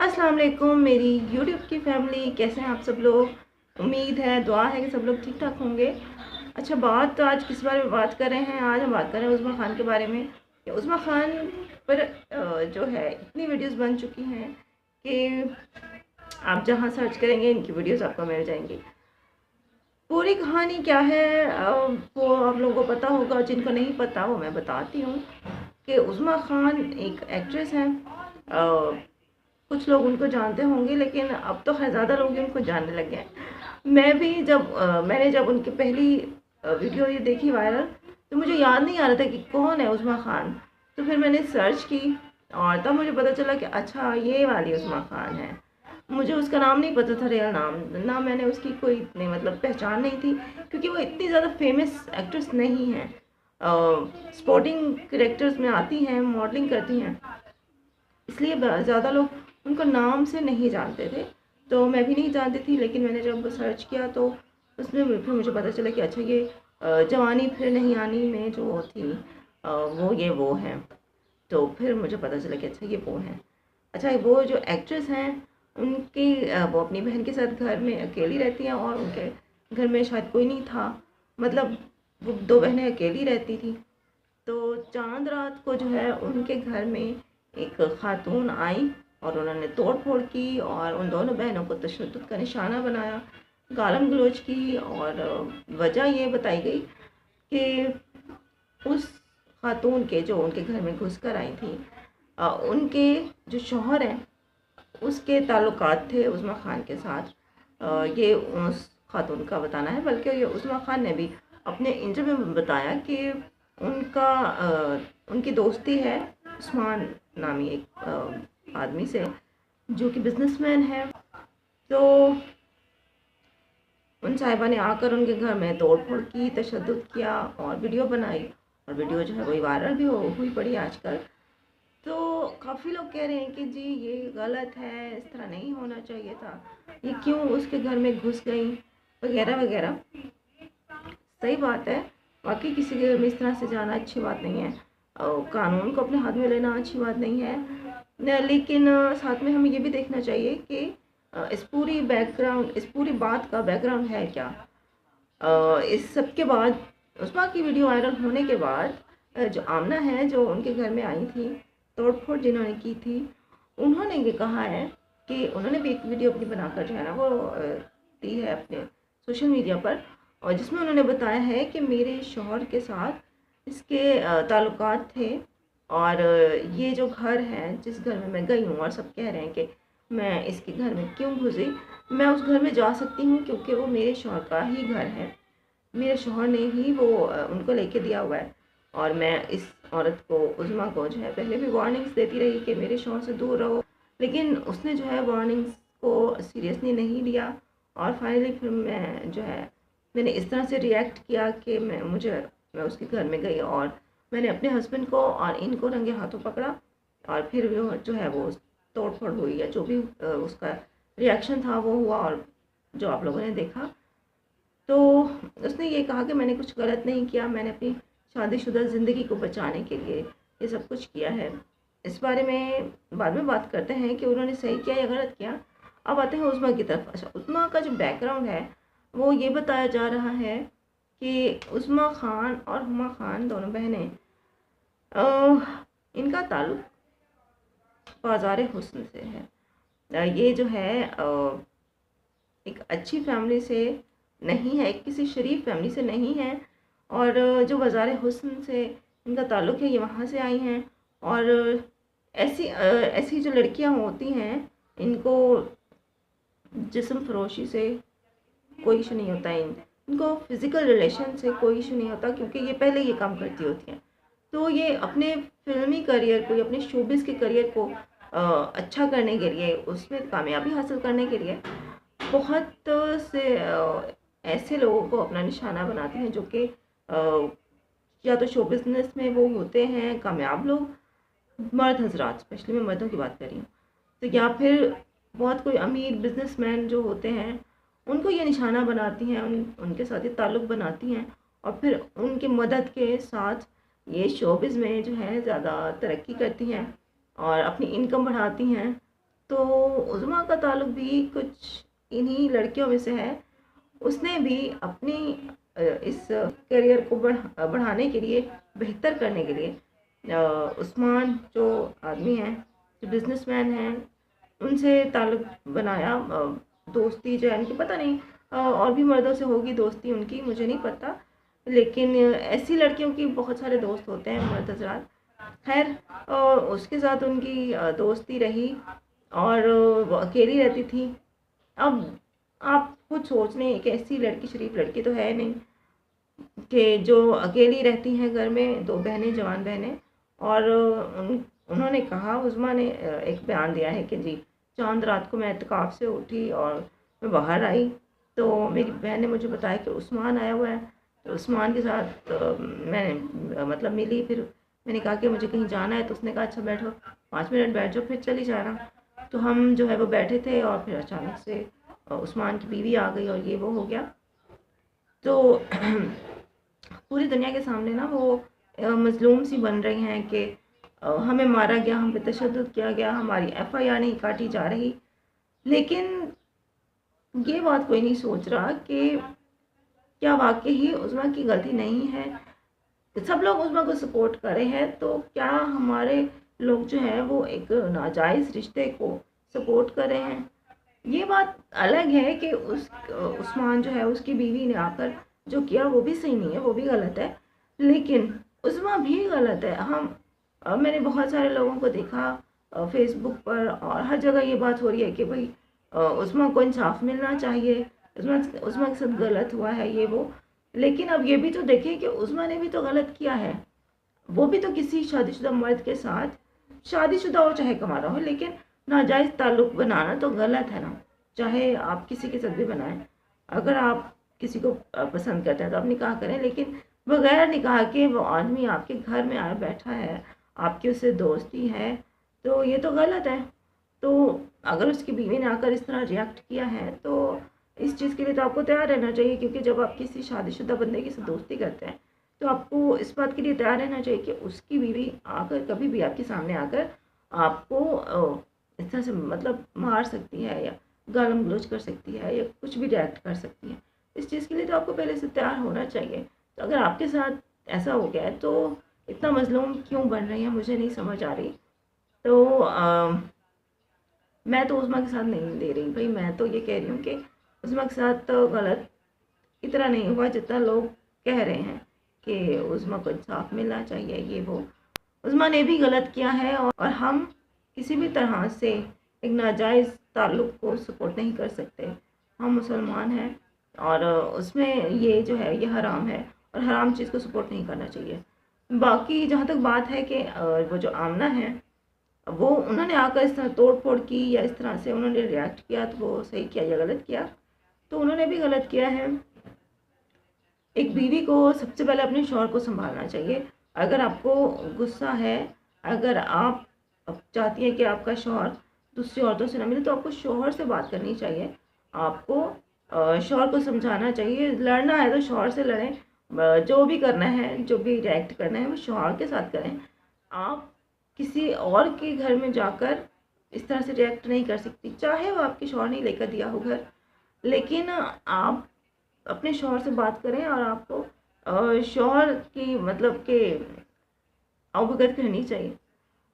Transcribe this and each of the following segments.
अस्सलाम वालेकुम मेरी यूट्यूब की फैमिली, कैसे हैं आप सब लोग। उम्मीद है, दुआ है कि सब लोग ठीक ठाक होंगे। अच्छा, बात तो आज किस बारे में बात कर रहे हैं। आज हम बात कर रहे हैं उस्मा खान के बारे में कि उस्मा खान पर जो है इतनी वीडियोस बन चुकी हैं कि आप जहां सर्च करेंगे इनकी वीडियोस आपको मिल जाएंगी। पूरी कहानी क्या है वो आप लोगों को पता होगा, जिनको नहीं पता वो मैं बताती हूँ कि उस्मा खान एक एक्ट्रेस हैं। कुछ लोग उनको जानते होंगे, लेकिन अब तो खैर ज़्यादा लोग ही उनको जानने लगे हैं। मैं भी मैंने जब उनकी पहली वीडियो ये देखी वायरल, तो मुझे याद नहीं आ रहा था कि कौन है उस्मा खान। तो फिर मैंने सर्च की और तब मुझे पता चला कि अच्छा ये वाली उस्मा खान है। मुझे उसका नाम नहीं पता था, रियल नाम ना, मैंने उसकी कोई इतनी मतलब पहचान नहीं थी, क्योंकि वो इतनी ज़्यादा फेमस एक्ट्रेस नहीं है। स्पोर्टिंग करेक्टर्स में आती हैं, मॉडलिंग करती हैं, इसलिए ज़्यादा लोग उनको नाम से नहीं जानते थे। तो मैं भी नहीं जानती थी, लेकिन मैंने जब सर्च किया तो उसमें फिर मुझे पता चला कि अच्छा ये जवानी फिर नहीं आनी में जो थी वो हैं। तो फिर मुझे पता चला कि अच्छा ये वो हैं। अच्छा, वो जो एक्ट्रेस हैं उनकी वो अपनी बहन के साथ घर में अकेली रहती हैं, और उनके घर में शायद कोई नहीं था, मतलब वो दो बहनें अकेली रहती थी। तो चांद रात को जो है उनके घर में एक खातून आई और उन्होंने तोड़ फोड़ की और उन दोनों बहनों को तशद्दुद का निशाना बनाया, गालम गलोच की। और वजह ये बताई गई कि उस खातून के जो उनके घर में घुस कर आई थी, उनके जो शौहर हैं उसके ताल्लुकात थे उस्मा खान के साथ। ये उस खातून का बताना है, बल्कि ये उस्मा खान ने भी अपने इंटरव्यू में बताया कि उनकी दोस्ती है उस्मान नामी एक आदमी से, जो कि बिजनेसमैन है। तो उन साहिबा ने आकर उनके घर में तोड़ फोड़ की, तशद्दुद किया और वीडियो बनाई, और वीडियो जो है वही वायरल भी हुई पड़ी आजकल। तो काफ़ी लोग कह रहे हैं कि जी ये गलत है, इस तरह नहीं होना चाहिए था, ये क्यों उसके घर में घुस गई, वगैरह वगैरह। सही बात है, वाकई किसी के घर में इस तरह से जाना अच्छी बात नहीं है, और कानून को अपने हाथ में लेना अच्छी बात नहीं है। लेकिन साथ में हमें ये भी देखना चाहिए कि इस पूरी बात का बैकग्राउंड है क्या। इस सब के बाद, उस्मा की वीडियो वायरल होने के बाद, जो आमना है जो उनके घर में आई थी, तोड़ फोड़ जिन्होंने की थी, उन्होंने ये कहा है कि उन्होंने भी एक वीडियो अपनी बनाकर जो है ना वो दी है अपने सोशल मीडिया पर, और जिसमें उन्होंने बताया है कि मेरे शौहर के साथ इसके ताल्लुकात थे। और ये जो घर है जिस घर में मैं गई हूँ, और सब कह रहे हैं कि मैं इसके घर में क्यों घुसी, मैं उस घर में जा सकती हूँ क्योंकि वो मेरे शौहर का ही घर है, मेरे शौहर ने ही वो उनको लेके दिया हुआ है। और मैं इस औरत को, उज़्मा को जो है पहले भी वार्निंग्स देती रही कि मेरे शौहर से दूर रहो, लेकिन उसने जो है वार्निंग्स को सीरियसली नहीं लिया। और फाइनली फिर मैंने इस तरह से रिएक्ट किया कि मैं उसके घर में गई और मैंने अपने हस्बैंड को और इनको रंगे हाथों पकड़ा, और फिर वो जो है वो तोड़ फोड़ हुई, या जो भी उसका रिएक्शन था वो हुआ, और जो आप लोगों ने देखा। तो उसने ये कहा कि मैंने कुछ गलत नहीं किया, मैंने अपनी शादीशुदा ज़िंदगी को बचाने के लिए ये सब कुछ किया है। इस बारे में बाद में बात करते हैं कि उन्होंने सही किया या गलत किया। अब आते हैं उस्मा की तरफ। अच्छा, उस्मा का जो बैकग्राउंड है वो ये बताया जा रहा है कि उस्मा खान और हुमा खान दोनों बहनें, इनका ताल्लुक बाज़ार हुस्न से है। ये जो है एक अच्छी फैमिली से नहीं है, किसी शरीफ फैमिली से नहीं है, और जो बाज़ार हुस्न से इनका ताल्लुक़ है ये वहाँ से आई हैं। और ऐसी जो लड़कियाँ होती हैं, इनको जिस्म फरोशी से कोई इशू नहीं होता है, इनको फ़िज़िकल रिलेशन से कोई इशू नहीं होता, क्योंकि ये पहले ये काम करती होती हैं। तो ये अपने फ़िल्मी करियर को या अपने शोबिज़ के करियर को अच्छा करने के लिए, उसमें कामयाबी हासिल करने के लिए बहुत से ऐसे लोगों को अपना निशाना बनाते हैं, जो कि या तो शो बिज़नेस में वो होते हैं कामयाब लोग, मर्द हजरात, स्पेशली मैं मर्दों की बात कर रही हूँ। तो या फिर बहुत कोई अमीर बिजनेसमैन जो होते हैं, उनको ये निशाना बनाती हैं, उनके साथ ये ताल्लुक़ बनाती हैं, और फिर उनकी मदद के साथ ये शोबिज़ में जो है ज़्यादा तरक्की करती हैं और अपनी इनकम बढ़ाती हैं। تو عظمیٰ کا تعلق بھی کچھ انہی لڑکیوں میں سے ہے. اس نے بھی اپنی اس کیریئر کو بڑھانے کے لیے، بہتر کرنے کے لیے عثمان جو آدمی ہیں، جو بزنس مین ہیں، ان سے تعلق بنایا. دوستی جو ہے ان کی پتہ نہیں اور بھی مردوں سے ہوگی دوستی ان کی، مجھے نہیں پتہ، لیکن ایسی لڑکیوں کی بہت سارے دوست ہوتے ہیں مرد حضرات. خیر اس کے ساتھ ان کی دوستی رہی اور وہ اکیلی رہتی تھی. اب آپ خود سوچ لیں، ایک ایسی لڑکی، شریف لڑکی تو ہے نہیں کہ جو اکیلی رہتی ہیں گھر میں، 2 بہنیں، جوان بہنیں. اور انہوں نے کہا، عظمیٰ نے ایک بیان دیا ہے کہ جی چاند رات کو میں اعتکاف سے اٹھی اور میں باہر آئی تو میری بہن نے مجھے بتایا کہ عثمان آیا ہوا ہے. تو عثمان کے ساتھ میں مطلب ملی. پھر میں نے کہا کہ مجھے کہیں جانا ہے، تو اس نے کہا اچھا بیٹھو، 5 منٹ بیٹھ جاؤ، پھر چلی جانا. تو ہم جو ہے وہ بیٹھے تھے اور پھر اچانک سے عثمان کی بیوی آ گئی اور یہ وہ ہو گیا. تو پوری دنیا کے سامنے نا وہ مظلوم سی بن رہی ہیں کہ ہمیں مارا گیا، ہم پہ تشدد کیا گیا، ہماری FIR نہیں کاٹی جا رہی. لیکن یہ بات کوئی نہیں سوچ رہا کہ کیا واقعی عظمیٰ کی غلطی نہیں ہے. سب لوگ عظمیٰ کو سپورٹ کر رہے ہیں، تو کیا ہمارے لوگ جو ہیں وہ ایک ناجائز رشتے کو سپورٹ کر رہے ہیں؟ یہ بات الگ ہے کہ عثمان جو ہے، اس کی بیوی نے آ کر جو کیا وہ بھی صحیح نہیں ہے، وہ بھی غلط ہے. لیکن عظمیٰ بھی غلط ہے. میں نے بہت سارے لوگوں کو دیکھا فیس بک پر اور ہر جگہ یہ بات ہو رہی ہے کہ بھائی عظمیٰ کو انصاف ملنا چاہیے، عظمیٰ کے ساتھ غلط ہوا ہے یہ وہ. لیکن اب یہ بھی تو دیکھیں کہ عظمیٰ نے بھی تو غلط کیا ہے. وہ بھی تو کسی شادی شدہ مرد کے ساتھ، شادی شدہ ہو چاہے کمارا ہو، لیکن ناجائز تعلق بنانا تو غلط ہے نا. چاہے آپ کسی کے ساتھ بھی بنائیں، اگر آپ کسی کو پسند کرتے ہیں تو آپ نکاح کریں، لیکن بغیر نکاح کے وہ آدمی آپ کے گھر میں آیا بیٹھا ہے، آپ کی اس سے دوستی ہے، تو یہ تو غلط ہے. تو اگر اس کی بیوی نے آ کر اس طرح ریئیکٹ کیا ہے تو اس چیز کے لیے تو آپ کو تیار رہنا چاہیے. کیونکہ جب آپ کسی شادی شدہ بندے کی سے دوستی کرتے ہیں تو آپ کو اس بات کے لیے تیار رہنا چاہیے کہ اس کی بیوی آ کر کبھی بھی آپ کے سامنے آ کر آپ کو اس طرح سے مطلب مار سکتی ہے، یا گالم گلوچ کر سکتی ہے، یا کچھ بھی ریئیکٹ کر سکتی ہے. اس چیز کے لیے تو آپ کو پہلے سے تیار ہونا چاہیے. تو اگر آپ کے ساتھ ایسا ہو گیا ہے تو اتنا مظلوم کیوں بن رہی ہیں، مجھے نہیں سمجھ آ رہی. تو میں تو عظمیٰ کے ساتھ نہیں دے رہی بھائی. میں تو یہ کہہ رہی ہوں کہ عظمیٰ کے ساتھ تو غلط اتنا نہیں ہوا جتنا لوگ کہہ رہے ہیں کہ عظمیٰ کو انصاف ملنا چاہیے یہ وہ. عظمیٰ نے بھی غلط کیا ہے اور ہم کسی بھی طرح سے ایک ناجائز تعلق کو سپورٹ نہیں کر سکتے. ہم مسلمان ہیں اور اس میں یہ جو ہے یہ حرام ہے، اور حرام چیز کو سپورٹ نہیں کرنا چاہیے. باقی جہاں تک بات ہے کہ وہ جو آمنہ ہیں، وہ انہوں نے آ کر اس طرح توڑ پھوڑ کی یا اس طرح سے انہوں نے ریئیکٹ کیا، تو وہ صحیح کیا یا غلط کیا؟ تو انہوں نے بھی غلط کیا ہے. ایک بیوی کو سب سے پہلے اپنے شوہر کو سنبھالنا چاہیے. اگر آپ کو غصہ ہے، اگر آپ چاہتی ہیں کہ آپ کا شوہر دوسری عورتوں سے نہ ملے، تو آپ کو شوہر سے بات کرنی چاہیے. آپ کو شوہر کو سمجھانا چاہیے. لڑنا ہے تو شوہر سے لڑیں. جو بھی کرنا ہے، جو بھی ریئیکٹ کرنا ہے، وہ شوہر کے ساتھ کریں. آپ کسی اور کے گھر میں جا کر اس طرح سے ریئیکٹ نہیں کر سکتی، چاہے وہ آپ کے شوہر نے لے کر دیا ہو گھر. لیکن آپ اپنے شوہر سے بات کریں اور آپ کو شوہر کی مطلب کہ اوگت کرنی چاہیے.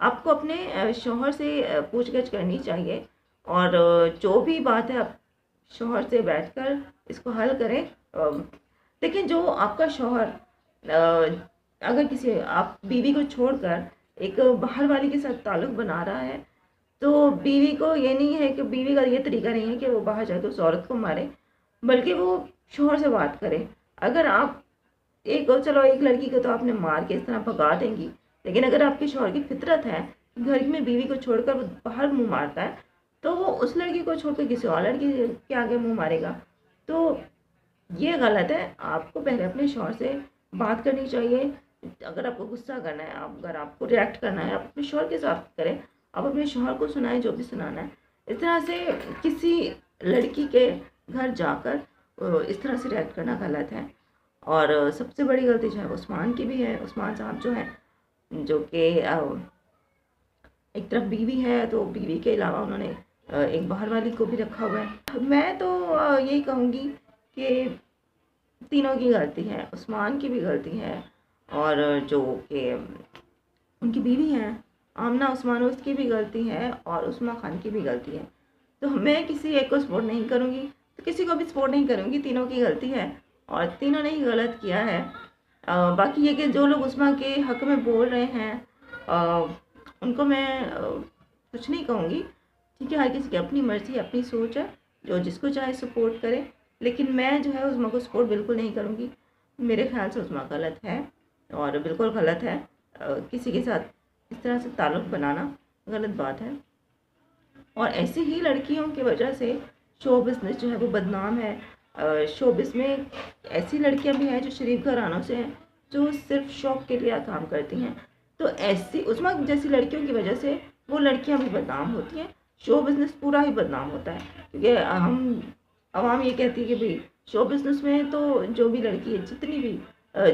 آپ کو اپنے شوہر سے پوچھ گچھ کرنی چاہیے، اور جو بھی بات ہے آپ شوہر سے بیٹھ کر اس کو حل کریں. لیکن جو آپ کا شوہر اگر کسی آپ بیوی کو چھوڑ کر ایک باہر والی کے ساتھ تعلق بنا رہا ہے، تو بیوی کو یہ نہیں ہے کہ بیوی کا یہ طریقہ نہیں ہے کہ وہ باہر جائے تو اس عورت کو مارے، بلکہ وہ شوہر سے بات کرے. اگر آپ چلو ایک لڑکی کو تو آپ نے مار کے اس طرح بھگا دیں گی، لیکن اگر آپ کے شوہر کی فطرت ہے گھر میں بیوی کو چھوڑ کر وہ باہر منہ مارتا ہے، تو وہ اس لڑکی کو چھوڑ کر کسی اور لڑکی کے آگے منہ مارے گا. تو یہ غلط ہے. آپ کو پہلے اپنے شوہر سے بات کرنی چاہیے. اگر آپ کو غصہ کرنا ہے، اگر آپ کو ریئیکٹ کرنا ہے، آپ اپنے شوہر کے ساتھ کریں. آپ اپنے شوہر کو سنائیں جو بھی سنانا ہے. اس طرح سے کسی لڑکی کے گھر جا کر اس طرح سے ریئیکٹ کرنا غلط ہے. اور سب سے بڑی غلطی جو ہے عثمان کی بھی ہے. عثمان صاحب جو ہیں، جو کہ एक तरफ बीवी है तो बीवी के अलावा उन्होंने एक बाहर वाली को भी रखा हुआ है। मैं तो यही कहूँगी कि तीनों की गलती है, उस्मान की भी गलती है और जो कि उनकी बीवी हैं आमना उस्मान, उसकी भी गलती है और उस्मा खान की भी गलती है। तो मैं किसी एक को सपोर्ट नहीं करूँगी तो किसी को भी सपोर्ट नहीं करूँगी, तीनों की गलती है और तीनों ने ही गलत किया है। बाकी ये कि जो लोग उस्मा के हक़ में बोल रहे हैं उनको मैं कुछ नहीं कहूँगी, ठीक है, हर किसी की अपनी मर्ज़ी अपनी सोच है, जो जिसको चाहे सपोर्ट करे, लेकिन मैं जो है उस्मा को सपोर्ट बिल्कुल नहीं करूँगी। मेरे ख्याल से उस्मा गलत है और बिल्कुल गलत है। किसी के साथ इस तरह से ताल्लुक़ बनाना गलत बात है और ऐसी ही लड़कियों की वजह से शो बिज़नेस जो है वो बदनाम है। शो बिज़ में ऐसी लड़कियां भी हैं जो शरीफ घरानों से हैं, जो सिर्फ शौक़ के लिए काम करती हैं। तो ऐसी उस्मा जैसी लड़कियों की वजह से वो लड़कियां भी बदनाम होती हैं, शो बिज़नेस पूरा ही बदनाम होता है। क्योंकि हम आवाम ये कहती है कि भाई शो बिज़नेस में तो जो भी लड़की है, जितनी भी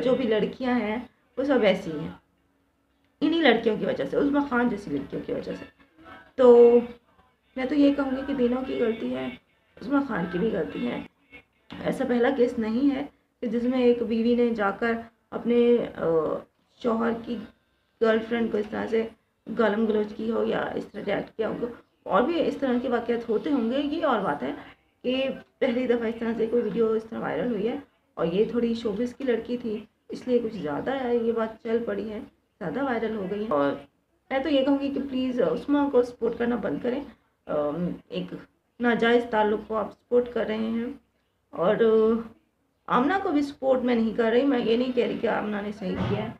जो भी लड़कियां हैं वो सब ऐसी हैं, इन्हीं लड़कियों की वजह से, उस्मा खान जैसी लड़कियों की वजह से। तो मैं तो ये कहूँगी कि तीनों की गलती है, उस्मा खान की भी गलती है। ऐसा पहला केस नहीं है कि जिसमें एक बीवी ने जाकर अपने शौहर की गर्लफ्रेंड को इस तरह से गालम गलौज की हो या इस तरह रिएक्ट किया होगा। और भी इस तरह के वाक़यात होते होंगे, ये और बात है कि पहली दफ़ा इस तरह से कोई वीडियो इस तरह वायरल हुई है और ये थोड़ी शोबिस की लड़की थी, इसलिए कुछ ज़्यादा ये बात चल पड़ी है, ज़्यादा वायरल हो गई है। और मैं तो ये कहूँगी कि प्लीज़ उस्मा को सपोर्ट करना बंद करें। एक नाजायज़ ताल्लुक़ को आप सपोर्ट कर रहे हैं और आमना को भी सपोर्ट मैं नहीं कर रही। मैं ये नहीं कह रही कि आमना ने सही किया है,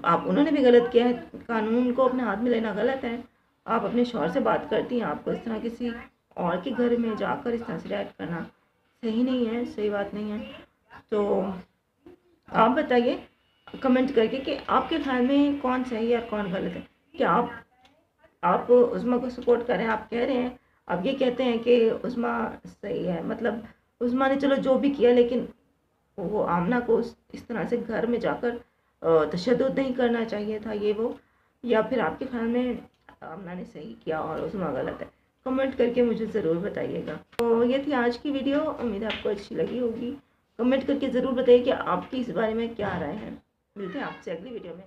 आप उन्होंने भी गलत किया है। कानून को अपने हाथ में लेना गलत है। आप अपने शौहर से बात करती हैं, आपको इस तरह किसी और के घर में जाकर इस तरह से रिएक्ट करना सही नहीं है, सही बात नहीं है। तो आप बताइए कमेंट करके कि आपके ख्याल में कौन सही है और कौन गलत है। क्या आप उस्मा को सपोर्ट करें? आप कह रहे हैं, आप ये कहते हैं कि उस्मा सही है, मतलब उस्मा ने चलो जो भी किया, लेकिन वो आमना को इस तरह से घर में जाकर तशद्दुद नहीं करना चाहिए था, ये वो, या फिर आपके ख्याल में आमना ने सही किया और उस्मा गलत है? कमेंट करके मुझे ज़रूर बताइएगा। तो ये थी आज की वीडियो, उम्मीद है आपको अच्छी लगी होगी। कमेंट करके ज़रूर बताइए कि आपकी इस बारे में क्या राय है। मिलते हैं आपसे अगली वीडियो में।